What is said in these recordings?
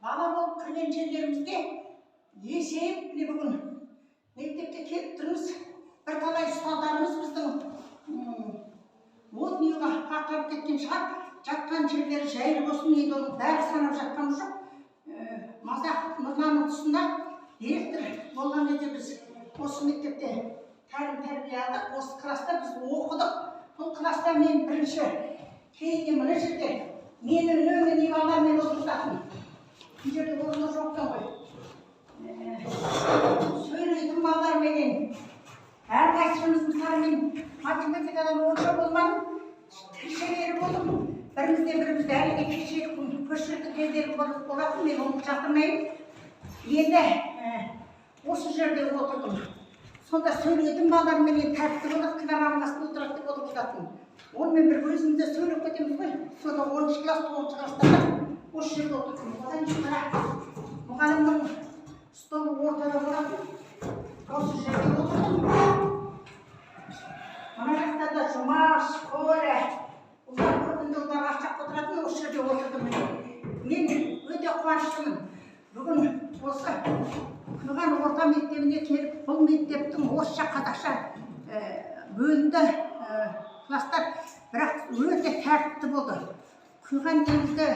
бала болып кірген жерлерімізде есейіп міне бүгін мектепке келіп тұрмыз. Бірталай ұстаздарымыз біздің от үйге ақырып кеткен шығар. Жатқан жерлері жайлы болсын, енді оның бәрі санап жатқанымыз жоқ. Мазақ Нұрланның тұсында директор болған кезде біз осы мектепте тәрбие алдық. Осы класста біз оқыдық. Бұл класста мен бірінші, кейінгі мына жерде мені үнемі не балалармен отырғызатын. Бұл жерде орны жоқтан ғой. Сөйлейтін балаларменен, әрқайсымыз мысалы мен математикадан онша болмадым, тіл шебері болдым. Бірімізді әлі көшірді кездері болатын, мен оны жатырмаймын. Енді осы жерде отырдым. Сонда сөйлейтін балаларменен тәртіпті болдық, кінар арнасында отырады деп отырғызатын. Онымен бір өзімізде сөйлеп кетеміз ғой. Сонда 10-шы класс, 9-шы класстарда осы жерде отырдым. Одан кейін мұғалімнің столы ортада болатын. Осы жерде отырдым. Мына жақта да Жұмаш, Коля, ұлдар көргенде ұлдар ашақ отыратын, осы жерде отырдым. Мен өте қуаныштымын. Бүгін осы Күлған орта мектебіне келіп, бұл мектептің орысша, қазақша бөлінді класстар, бірақ өте тәртіпті болды. Күлған немізді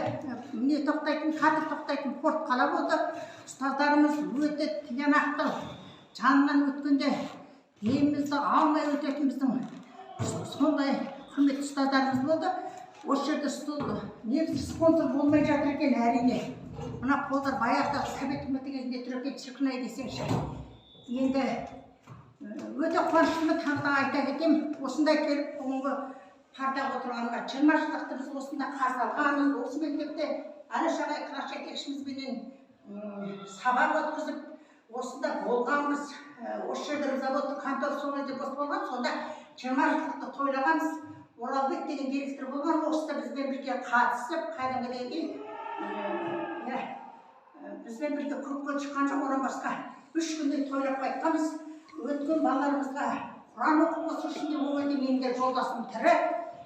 міне тоқтайтын, қатыр тоқтайтын порт қала болды. Ұстаздарымыз өте тиянақты, жанынан өткенде емімізді алмай өтетін біздің сондай құрметті ұстаздарымыз болды. Осы жерде столды. Негізі спонсор болмай жатыр екен, әрине. Мына қолдар баяғыда совет үкіметі кезінде тұр екен, шіркін-ай десеңші. Енді өте қуаныштымын, тағы да айта кетем, осындай келіп бүгінгі пардаға отырғанға 20 жылдықты біз осында қарсы алғанбыз. Осы мектепте Әлішағай класс жетекшімізбенен сабақ өткізіп, осында болғанбыз. Осы жерде заводтың контор сол кезде бос болған, сонда 20 жылдықты тойлағанбыз. Оралбек деген директор болған, осында бізбен бірге қатысып, қайдағыдан кейін бізбен бірге көкке шыққан жоқ, одан басқа 3 күндей тойлап қайтқанбыз. Өткен балаларымызға Құран оқып осы ішінде болғанда менің де жолдасым тірі.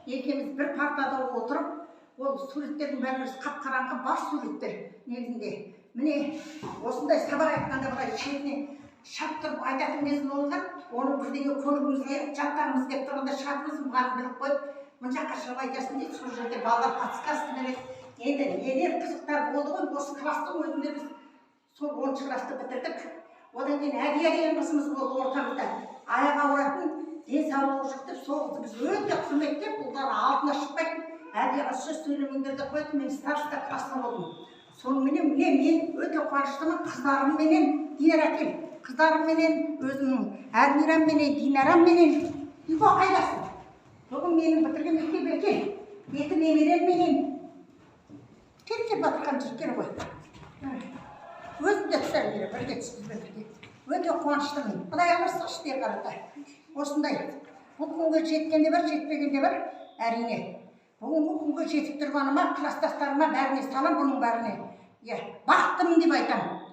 Екеуміз бір партада отырып, ол суреттердің бәріміз қап-қараңғы бас суреттер негізінде. Міне осындай сабақ айтқанда былай шетіне шаптырып айтатын мезгіл болған, оны бірдеңе көргіміз келіп, жаттағымыз келіп тұрғанда шатымыз мұғалім біліп қойып, мына жаққа шығып айтасын дейді, сол жерде балалар подсказка береді. Енді нелер қызықтар болды ғой, осы класстың өзінде біз сол 10-шы класты бітірдік. Одан кейін Әдия деген қызымыз болды ортамызда. Аяғы ауыратын, денсаулығы жоқ деп соғызды. Біз өте құрметтеп, ұлдар алдына шықпайтын. Әдияға сөз сөйлемеңдер деп қойды, мен старшыда класста болдым. Соныменен мен өте қуаныштымын, қыздарымменен Динара әкем, қыздарымменен өзімнің Әрмирамменен, Динарамменен. Үйге қайдасың? Бүгін менің бітірген мектеп екен, екі немеремменен келіп батырған жүрген ғой. Өзім де түсер бере, бірге түспізбен бірге. Өте қуаныштымын. Құдай алырсық іште қарата. Осындай. Бұл күнге жеткенде бір, жетпегенде бір, әрине. Бүгінгі күнге жетіп тұрғаныма, класстастарыма бәріне салам, бұның бәріне. Бақыттымын деп айтамын.